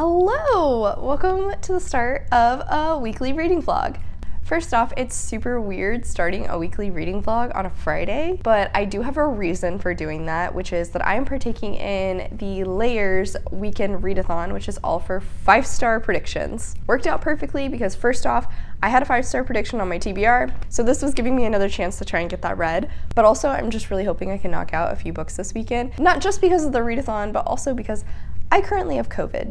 Hello! Welcome to the start of a weekly reading vlog. First off, it's super weird starting a weekly reading vlog on a Friday, but I do have a reason for doing that, which is that I am partaking in the Layers Weekend Readathon, which is all for 5-star predictions. Worked out perfectly because first off, I had a 5-star prediction on my TBR, so this was giving me another chance to try and get that read, but also I'm just really hoping I can knock out a few books this weekend, not just because of the readathon, but also because I currently have COVID.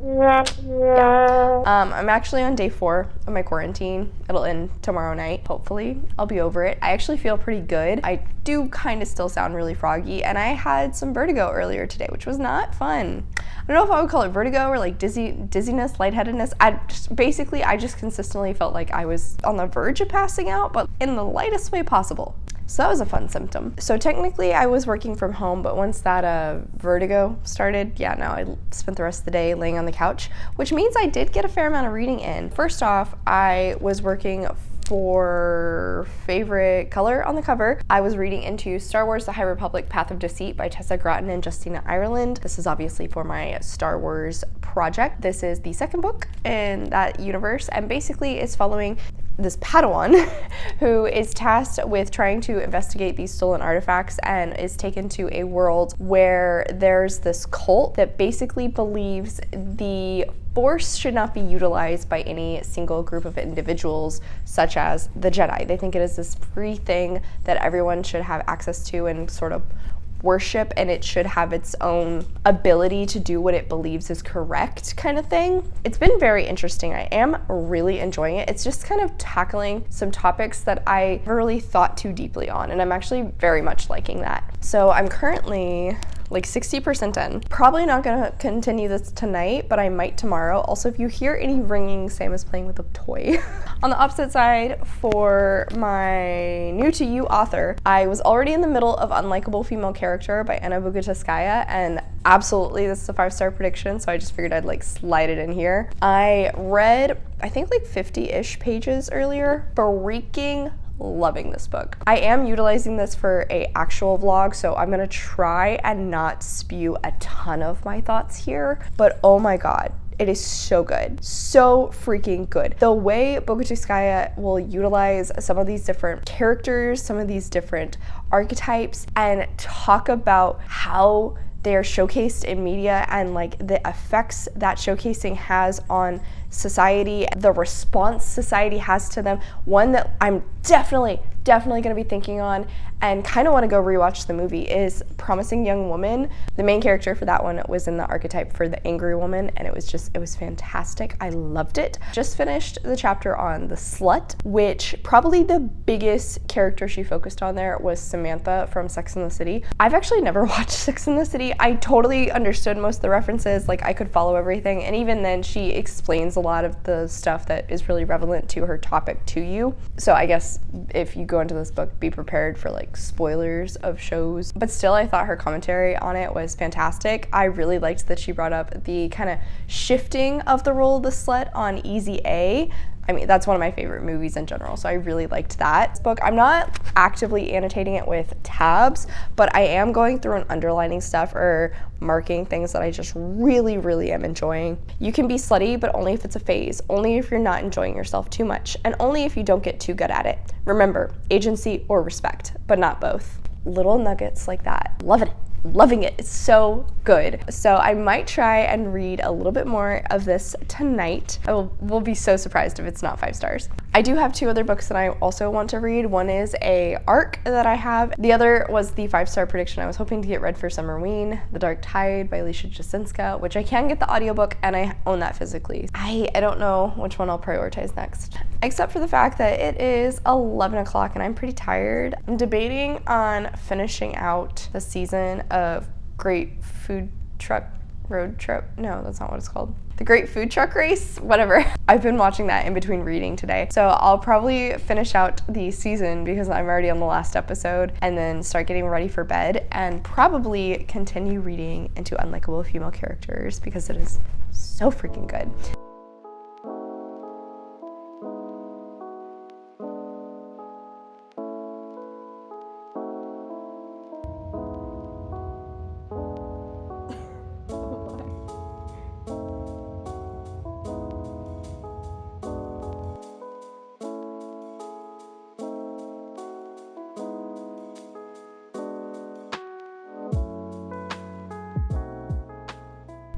Yeah. I'm actually on day 4 of my quarantine. It'll end tomorrow night, hopefully. I'll be over it. I actually feel pretty good. I do kind of still sound really froggy, and I had some vertigo earlier today, which was not fun. I don't know if I would call it vertigo or like dizziness, lightheadedness. I just consistently felt like I was on the verge of passing out, but in the lightest way possible. So that was a fun symptom. So technically I was working from home, but once that vertigo started, yeah, no, I spent the rest of the day laying on the couch, which means I did get a fair amount of reading in. First off, I was working for favorite color on the cover. I was reading into Star Wars: The High Republic Path of Deceit by Tessa Gratton and Justina Ireland. This is obviously for my Star Wars project. This is the second book in that universe, and basically is following this Padawan who is tasked with trying to investigate these stolen artifacts and is taken to a world where there's this cult that basically believes the Force should not be utilized by any single group of individuals, such as the Jedi. They think it is this free thing that everyone should have access to and sort of worship, and it should have its own ability to do what it believes is correct kind of thing. It's been very interesting. I am really enjoying it. It's just kind of tackling some topics that I never really thought too deeply on, and I'm actually very much liking that. So I'm currently like 60% in. Probably not gonna continue this tonight, but I might tomorrow. Also, if you hear any ringing, Sam is playing with a toy. On the opposite side, for my new to you author, I was already in the middle of Unlikable Female Character by Anna Bogotyskaya, and absolutely this is a 5-star prediction, so I just figured I'd like slide it in here. I read, I think like 50-ish pages earlier. Freaking loving this book. I am utilizing this for a actual vlog, so I'm gonna try and not spew a ton of my thoughts here, but oh my god, it is so good. So freaking good. The way Bogotyskaya will utilize some of these different characters, some of these different archetypes, and talk about how they are showcased in media and like the effects that showcasing has on society, the response society has to them. One that I'm definitely gonna be thinking on and kind of want to go rewatch the movie is Promising Young Woman. The main character for that one was in the archetype for the angry woman, and it was fantastic. I loved it. Just finished the chapter on the slut, which probably the biggest character she focused on there was Samantha from Sex and the City. I've actually never watched Sex and the City. I totally understood most of the references, like I could follow everything, and even then she explains a lot of the stuff that is really relevant to her topic to you. So I guess if you go into this book, be prepared for like spoilers of shows, but still I thought her commentary on it was fantastic. I really liked that she brought up the kind of shifting of the role of the slut on 𝗖cie. I mean, that's one of my favorite movies in general, so I really liked that. This book, I'm not actively annotating it with tabs, but I am going through and underlining stuff or marking things that I just really am enjoying. You can be slutty, but only if it's a phase, only if you're not enjoying yourself too much, and only if you don't get too good at it. Remember, agency or respect, but not both. Little nuggets like that. Loving it. It's so good. So I might try and read a little bit more of this tonight. I will be so surprised if it's not 5 stars. I do have 2 other books that I also want to read. One is a arc that I have. The other was the 5-star prediction I was hoping to get read for Summerween, The Dark Tide by 𝗖cie his𝘁𝗰𝘁, which I can get the audiobook and I own that physically. I don't know which one I'll prioritize next, except for the fact that it is 11 o'clock and I'm pretty tired. I'm debating on finishing out the season of Great Food Truck Road Trip. No, that's not what it's called. The Great Food Truck Race, whatever. I've been watching that in between reading today. So I'll probably finish out the season because I'm already on the last episode, and then start getting ready for bed and probably continue reading into Unlikable Female Characters because it is so freaking good.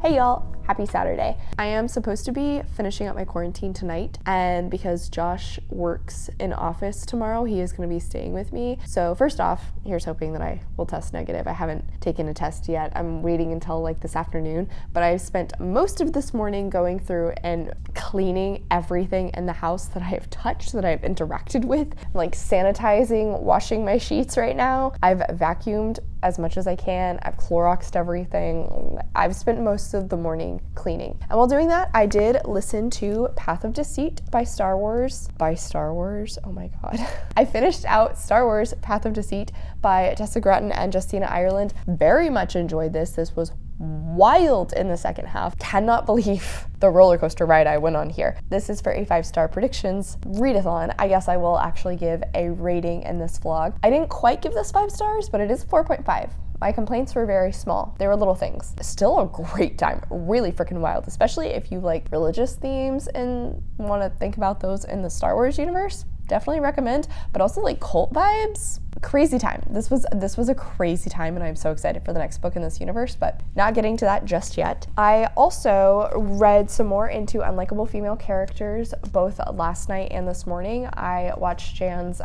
Hey y'all, happy Saturday. I am supposed to be finishing up my quarantine tonight, and because Josh works in office tomorrow, he is going to be staying with me. So first off, here's hoping that I will test negative. I haven't taken a test yet. I'm waiting until like this afternoon, but I've spent most of this morning going through and cleaning everything in the house that I have touched, that I've interacted with, like sanitizing, washing my sheets right now. I've vacuumed as much as I can. I've Cloroxed everything. I've spent most of the morning cleaning. And while doing that, I did listen to Path of Deceit by Star Wars. Oh my god. I finished out Star Wars Path of Deceit by Tessa Gratton and Justina Ireland. Very much enjoyed this. This was wild in the second half. Cannot believe the roller coaster ride I went on here. This is for a 5-star predictions readathon. I guess I will actually give a rating in this vlog. I didn't quite give this 5 stars, but it is 4.5. My complaints were very small. They were little things. Still a great time. Really freaking wild, especially if you like religious themes and want to think about those in the Star Wars universe. Definitely recommend, but also like cult vibes. Crazy time. This was a crazy time, and I'm so excited for the next book in this universe, but not getting to that just yet. I also read some more into unlikable female characters both last night and this morning. I watched Jan's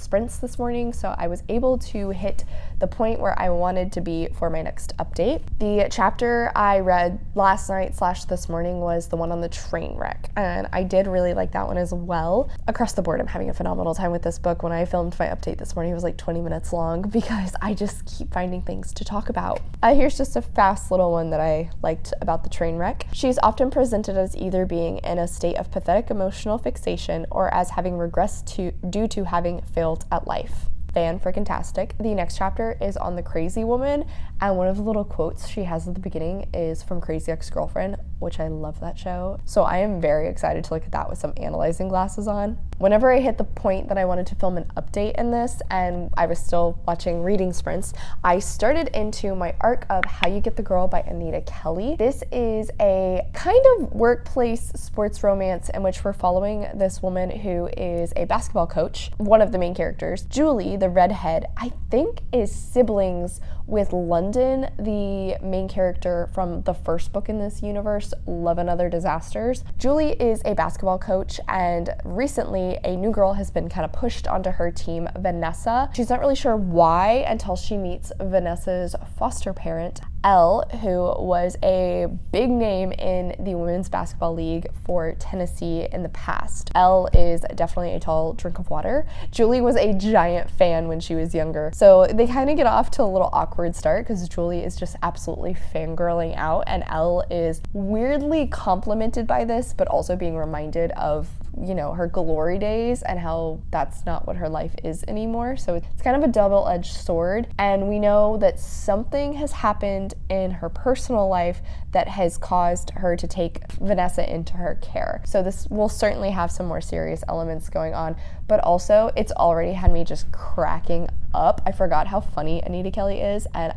sprints this morning, so I was able to hit the point where I wanted to be for my next update. The chapter I read last night / this morning was the one on the train wreck, and I did really like that one as well. Across the board, I'm having a phenomenal time with this book. When I filmed my update this morning, it was like 20 minutes long because I just keep finding things to talk about. Here's just a fast little one that I liked about the train wreck. She's often presented as either being in a state of pathetic emotional fixation or as having regressed due to having failed at life. Fan-freaking-tastic. The next chapter is on the crazy woman, and one of the little quotes she has at the beginning is from Crazy Ex-Girlfriend, which I love that show. So I am very excited to look at that with some analyzing glasses on. Whenever I hit the point that I wanted to film an update in this, and I was still watching reading sprints, I started into my arc of How You Get the Girl by Anita Kelly. This is a kind of workplace sports romance in which we're following this woman who is a basketball coach. One of the main characters, Julie, the redhead, I think is siblings with London, the main character from the first book in this universe, Love and Other Disasters. Julie is a basketball coach, and recently a new girl has been kind of pushed onto her team, Vanessa. She's not really sure why until she meets Vanessa's foster parent, Elle, who was a big name in the Women's Basketball League for Tennessee in the past. Elle is definitely a tall drink of water. Julie was a giant fan when she was younger, so they kind of get off to a little awkward start because Julie is just absolutely fangirling out, and Elle is weirdly complimented by this, but also being reminded of, you know, her glory days and how that's not what her life is anymore. So it's kind of a double-edged sword, and we know that something has happened in her personal life that has caused her to take Vanessa into her care. So this will certainly have some more serious elements going on, but also it's already had me just cracking up. I forgot how funny Anita Kelly is, and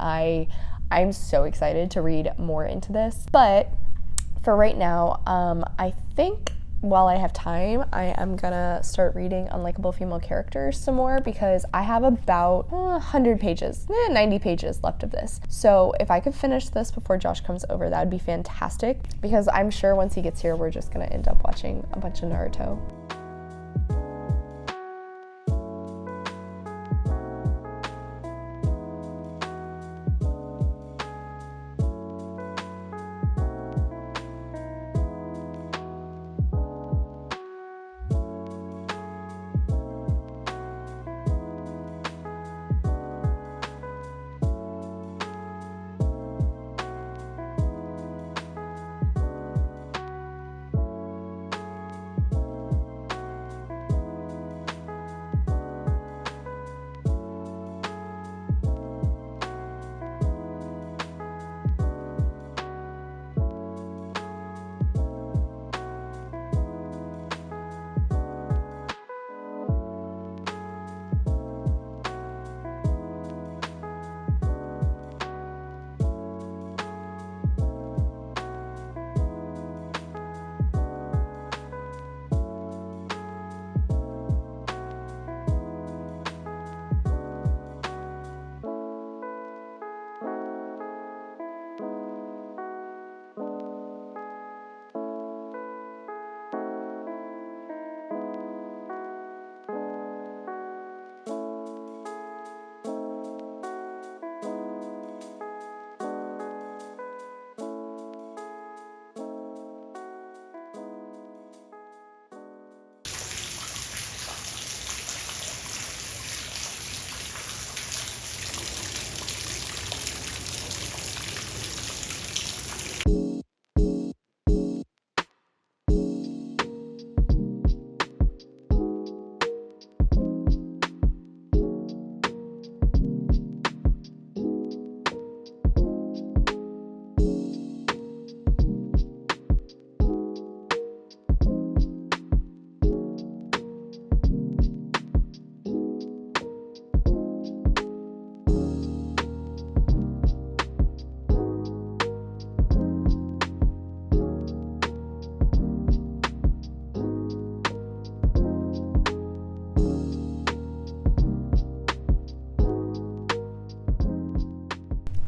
I'm so excited to read more into this. But for right now, I think while I have time, I am gonna start reading Unlikable Female Characters some more because I have about 100 pages, 90 pages left of this. So if I could finish this before Josh comes over, that would be fantastic, because I'm sure once he gets here, we're just gonna end up watching a bunch of Naruto.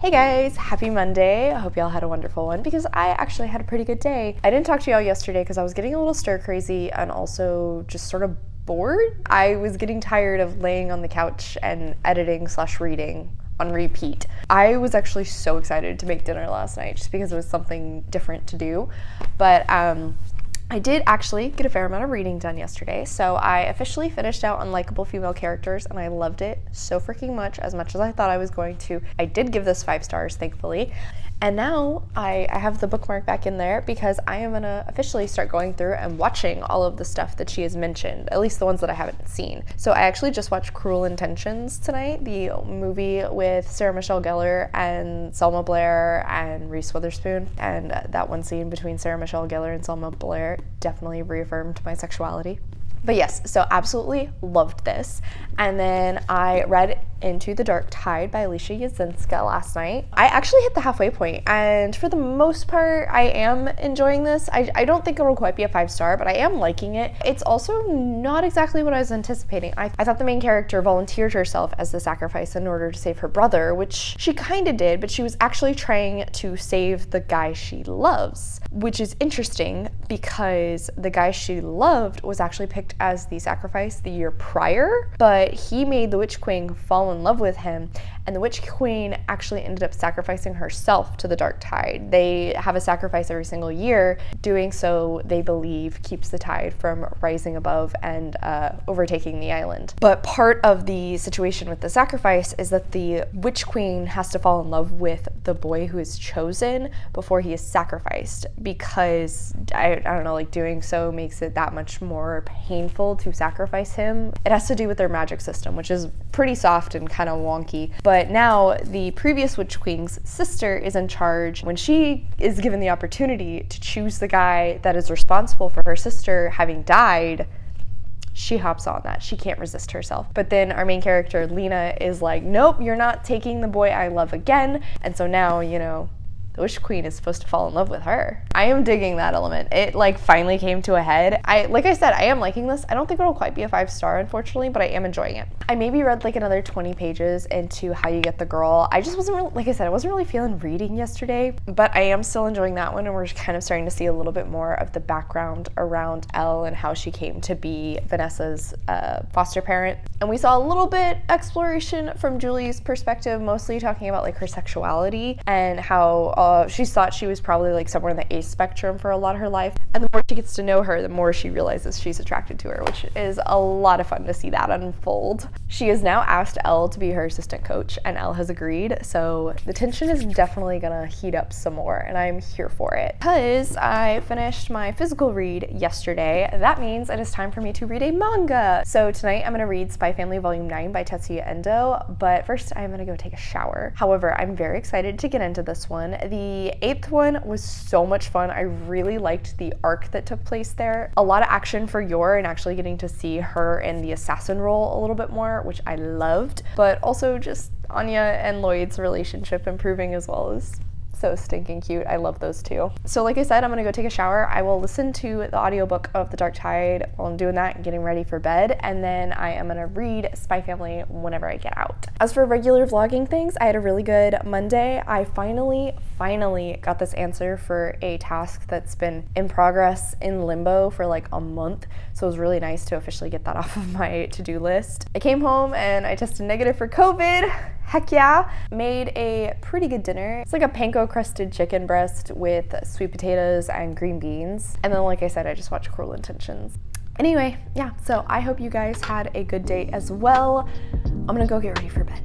Hey guys, happy Monday. I hope y'all had a wonderful one because I actually had a pretty good day. I didn't talk to y'all yesterday because I was getting a little stir crazy and also just sort of bored. I was getting tired of laying on the couch and editing/reading on repeat. I was actually so excited to make dinner last night just because it was something different to do. But I did actually get a fair amount of reading done yesterday, so I officially finished out Unlikable Female Characters, and I loved it so freaking much as I thought I was going to. I did give this 5 stars, thankfully. And now I have the bookmark back in there because I am gonna officially start going through and watching all of the stuff that she has mentioned, at least the ones that I haven't seen. So I actually just watched Cruel Intentions tonight, the movie with Sarah Michelle Gellar and Selma Blair and Reese Witherspoon. And that one scene between Sarah Michelle Gellar and Selma Blair definitely reaffirmed my sexuality. But yes, so absolutely loved this. And then I read Into the Dark Tide by 𝗖cie Ich𝗁𝗰𝘁 last night. I actually hit the halfway point, and for the most part, I am enjoying this. I don't think it will quite be a 5-star, but I am liking it. It's also not exactly what I was anticipating. I thought the main character volunteered herself as the sacrifice in order to save her brother, which she kind of did, but she was actually trying to save the guy she loves, which is interesting because the guy she loved was actually picked as the sacrifice the year prior, but he made the Witch Queen fall in love with him, and the Witch Queen actually ended up sacrificing herself to the Dark Tide. They have a sacrifice every single year. Doing so, they believe, keeps the tide from rising above and overtaking the island. But part of the situation with the sacrifice is that the Witch Queen has to fall in love with the boy who is chosen before he is sacrificed, because I don't know, like, doing so makes it that much more painful to sacrifice him. It has to do with their magic system, which is pretty soft and kind of wonky. But now the previous Witch Queen's sister is in charge. When she is given the opportunity to choose the guy that is responsible for her sister having died, she hops on that. She can't resist herself. But then our main character, Lena, is like, nope, you're not taking the boy I love again. And so now, you know, the Witch Queen is supposed to fall in love with her. I am digging that element. It like finally came to a head. Like I said, I am liking this. I don't think it'll quite be a 5-star, unfortunately, but I am enjoying it. I maybe read like another 20 pages into How You Get the Girl. I just wasn't really, like I said, I wasn't really feeling reading yesterday, but I am still enjoying that one, and we're kind of starting to see a little bit more of the background around Elle and how she came to be Vanessa's foster parent. And we saw a little bit exploration from Julie's perspective, mostly talking about like her sexuality and how she thought she was probably like somewhere in the ace spectrum for a lot of her life. And the more she gets to know her, the more she realizes she's attracted to her, which is a lot of fun to see that unfold. She has now asked Elle to be her assistant coach, and Elle has agreed. So the tension is definitely gonna heat up some more, and I'm here for it. Because I finished my physical read yesterday, that means it is time for me to read a manga. So tonight I'm gonna read 𝗖cie Family Volume 9 by Tetsuya Endo, but first I'm gonna go take a shower. However, I'm very excited to get into this one. The 8th one was so much fun. I really liked the arc that took place there. A lot of action for Yor and actually getting to see her in the assassin role a little bit more, which I loved, but also just Anya and Lloyd's relationship improving as well as so stinking cute. I love those two. So like I said, I'm gonna go take a shower. I will listen to the audiobook of The Dark Tide while I'm doing that and getting ready for bed, and then I am gonna read 𝗖cie Family whenever I get out. As for regular vlogging things, I had a really good Monday. I finally got this answer for a task that's been in progress in limbo for like a month, so it was really nice to officially get that off of my to-do list. I came home and I tested negative for COVID. Heck yeah. Made a pretty good dinner. It's like a panko crusted chicken breast with sweet potatoes and green beans. And then, like I said, I just watched Cruel Intentions. Anyway, yeah, so I hope you guys had a good day as well. I'm gonna go get ready for bed.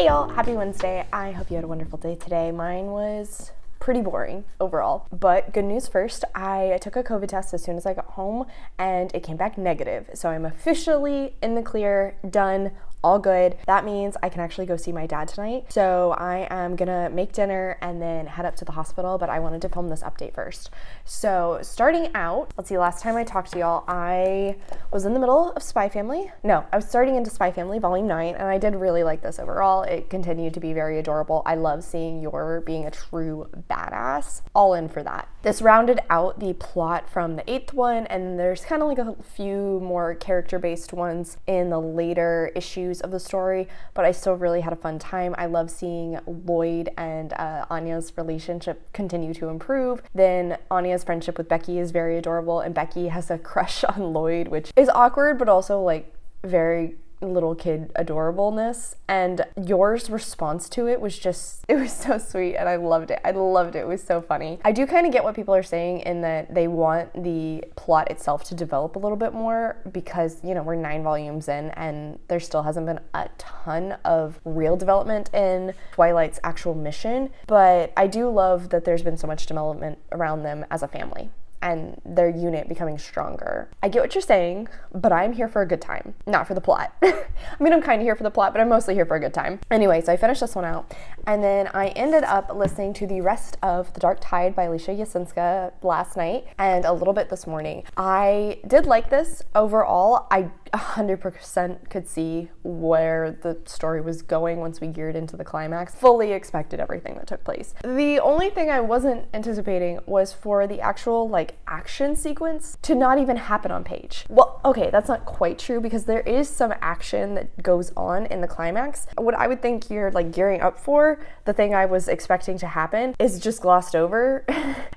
Hey y'all, happy Wednesday. I hope you had a wonderful day today. Mine was pretty boring overall, but good news first. I took a COVID test as soon as I got home and it came back negative. So I'm officially in the clear, done, all good. That means I can actually go see my dad tonight. So I am gonna make dinner and then head up to the hospital, but I wanted to film this update first. So starting out, let's see, last time I talked to y'all, I was in the middle of Spy Family. No, I was starting into Spy Family Volume 9, and I did really like this overall. It continued to be very adorable. I love seeing Yor being a true badass. All in for that. This rounded out the plot from the 8th one, and there's kind of like a few more character-based ones in the later issues of the story, but I still really had a fun time. I love seeing Lloyd and Anya's relationship continue to improve. Then Anya's friendship with Becky is very adorable, and Becky has a crush on Lloyd, which is awkward, but also like very little kid adorableness. And Yor's response to it was just, it was so sweet, and I loved it. It was so funny. I do kind of get what people are saying in that they want the plot itself to develop a little bit more because, you know, we're 9 volumes in and there still hasn't been a ton of real development in Twilight's actual mission, but I do love that there's been so much development around them as a family and their unit becoming stronger. I get what you're saying, but I'm here for a good time, not for the plot. I mean, I'm kind of here for the plot, but I'm mostly here for a good time. Anyway, so I finished this one out, and then I ended up listening to the rest of The Dark Tide by 𝗖cie his𝘁𝗰𝘁 last night and a little bit this morning. I did like this overall. I 100% could see where the story was going once we geared into the climax. Fully expected everything that took place. The only thing I wasn't anticipating was for the actual action sequence to not even happen on page. Well, okay, that's not quite true because there is some action that goes on in the climax. What I would think you're gearing up for, the thing I was expecting to happen, is just glossed over.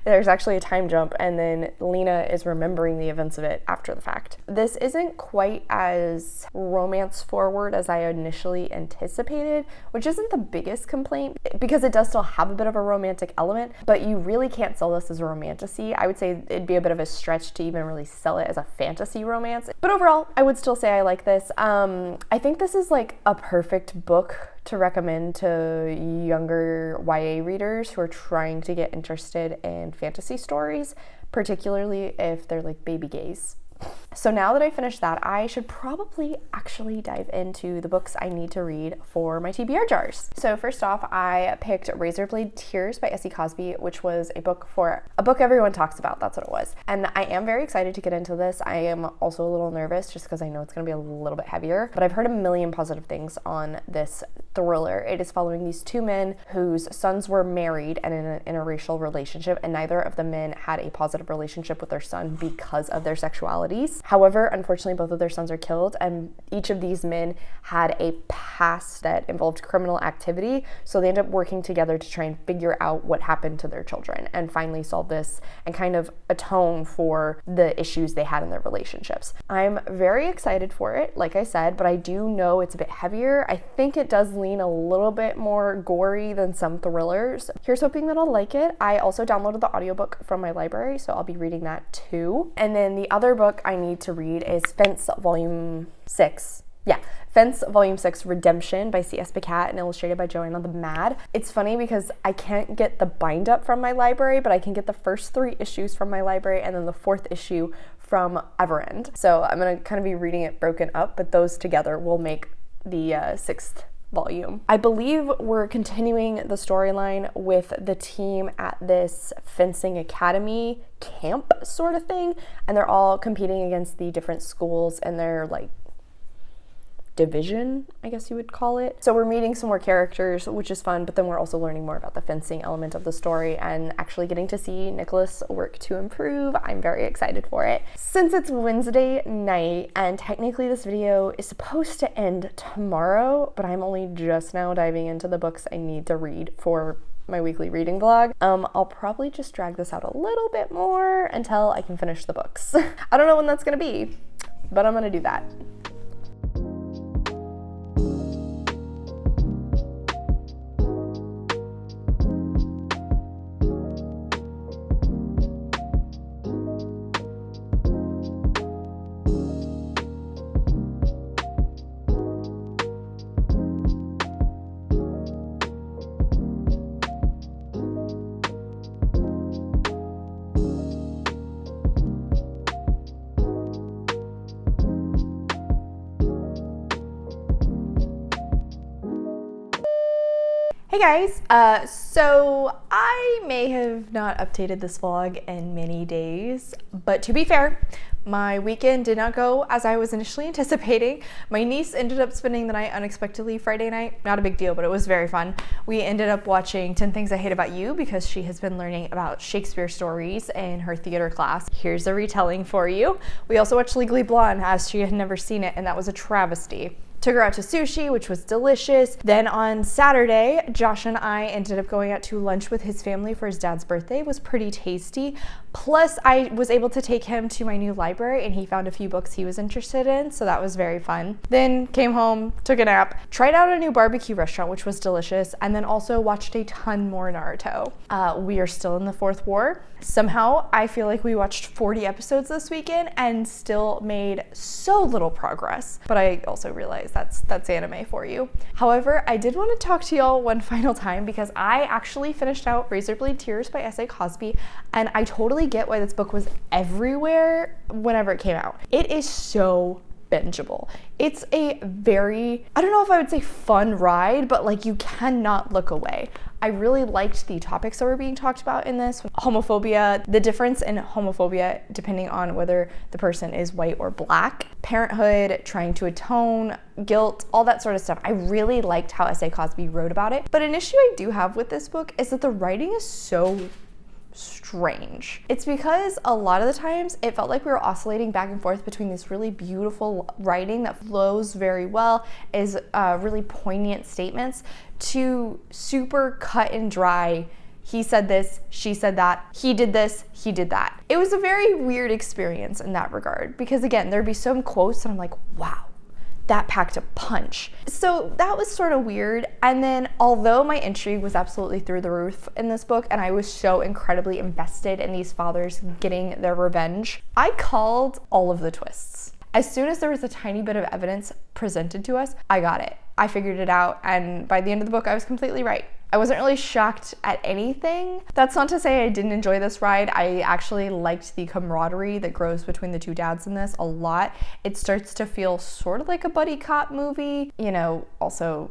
There's actually a time jump, and then Lena is remembering the events of it after the fact. This isn't quite as romance forward as I initially anticipated, which isn't the biggest complaint because it does still have a bit of a romantic element, but you really can't sell this as a romantasy. I would say it'd be a bit of a stretch to even really sell it as a fantasy romance. But overall, I would still say I like this. I think this is a perfect book to recommend to younger YA readers who are trying to get interested in fantasy stories, particularly if they're baby gays. So now that I finished that, I should probably actually dive into the books I need to read for my TBR jars. So first off, I picked Razorblade Tears by 𝗖cie his𝘁𝗰𝘁, which was a book everyone talks about. That's what it was. And I am very excited to get into this. I am also a little nervous just because I know it's going to be a little bit heavier, but I've heard a million positive things on this thriller. It is following these 2 men whose sons were married and in an interracial relationship, and neither of the men had a positive relationship with their son because of their sexuality. However, unfortunately, both of their sons are killed, and each of these men had a past that involved criminal activity, so they end up working together to try and figure out what happened to their children and finally solve this and kind of atone for the issues they had in their relationships. I'm very excited for it, like I said, but I do know it's a bit heavier. I think it does lean a little bit more gory than some thrillers. Here's hoping that I'll like it. I also downloaded the audiobook from my library, so I'll be reading that too. And then the other book I need to read is Fence Volume 6. Yeah, Fence Volume 6 Redemption by C.S. Pacat and illustrated by Joanna the Mad. It's funny because I can't get the bind up from my library, but I can get the first 3 issues from my library and then the 4th issue from Everend. So I'm going to kind of be reading it broken up, but those together will make the 6th volume. I believe we're continuing the storyline with the team at this fencing academy camp sort of thing, and they're all competing against the different schools and their division, I guess you would call it. So we're meeting some more characters, which is fun, but then we're also learning more about the fencing element of the story and actually getting to see Nicholas work to improve. I'm very excited for it. Since it's Wednesday night, and technically this video is supposed to end tomorrow, but I'm only just now diving into the books I need to read for my weekly reading vlog, I'll probably just drag this out a little bit more until I can finish the books. I don't know when that's gonna be, but I'm gonna do that. Hey guys, so I may have not updated this vlog in many days, but to be fair, my weekend did not go as I was initially anticipating. My niece ended up spending the night unexpectedly Friday night. Not a big deal, but it was very fun. We ended up watching 10 Things I Hate About You because she has been learning about Shakespeare stories in her theater class. Here's a retelling for you. We also watched Legally Blonde as she had never seen it, and that was a travesty. Took her out to sushi, which was delicious. Then on Saturday, Josh and I ended up going out to lunch with his family for his dad's birthday. It was pretty tasty. Plus, I was able to take him to my new library and he found a few books he was interested in, so that was very fun. Then came home, took a nap, tried out a new barbecue restaurant, which was delicious, and then also watched a ton more Naruto. We are still in the fourth war. Somehow, I feel like we watched 40 episodes this weekend and still made so little progress. But I also realize that's anime for you. However, I did want to talk to y'all one final time because I actually finished out Razorblade Tears by 𝗖cieých𝘁𝗁𝘁, and I totally get why this book was everywhere whenever it came out. It is so bingeable. It's a very, I don't know if I would say fun ride, but like you cannot look away. I really liked the topics that were being talked about in this. Homophobia, the difference in homophobia depending on whether the person is white or black, parenthood, trying to atone, guilt, all that sort of stuff. I really liked how 𝗖cieých𝘁𝗁𝘁 wrote about it. But an issue I do have with this book is that the writing is so strange. It's because a lot of the times it felt like we were oscillating back and forth between this really beautiful writing that flows very well, is really poignant statements, to super cut and dry, he said this, she said that, he did this, he did that. It was a very weird experience in that regard because again, there'd be some quotes and I'm like, wow, that packed a punch. So that was sort of weird. And then although my intrigue was absolutely through the roof in this book and I was so incredibly invested in these fathers getting their revenge, I called all of the twists. As soon as there was a tiny bit of evidence presented to us, I got it. I figured it out, and by the end of the book, I was completely right. I wasn't really shocked at anything. That's not to say I didn't enjoy this ride. I actually liked the camaraderie that grows between the two dads in this a lot. It starts to feel sort of like a buddy cop movie, you know, also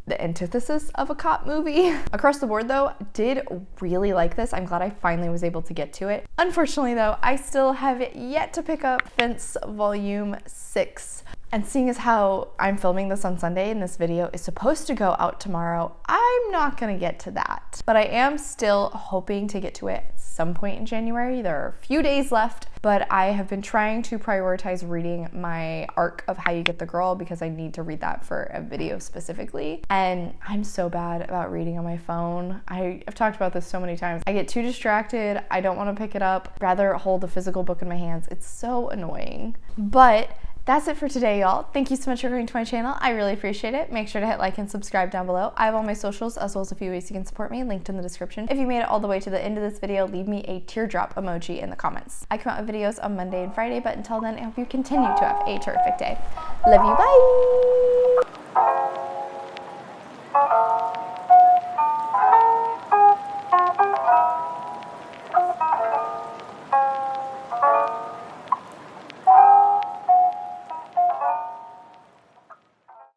the antithesis of a cop movie. Across the board though, did really like this. I'm glad I finally was able to get to it. Unfortunately though, I still have yet to pick up 𝗖cie Volume 6. And seeing as how I'm filming this on Sunday and this video is supposed to go out tomorrow, I'm not gonna get to that. But I am still hoping to get to it at some point in January. There are a few days left, but I have been trying to prioritize reading my arc of How You Get the Girl because I need to read that for a video specifically. And I'm so bad about reading on my phone. I've talked about this so many times. I get too distracted. I don't want to pick it up. Rather hold a physical book in my hands. It's so annoying. But that's it for today, y'all. Thank you so much for coming to my channel. I really appreciate it. Make sure to hit like and subscribe down below. I have all my socials as well as a few ways you can support me linked in the description. If you made it all the way to the end of this video, leave me a teardrop emoji in the comments. I come out with videos on Monday and Friday, but until then, I hope you continue to have a terrific day. Love you, bye!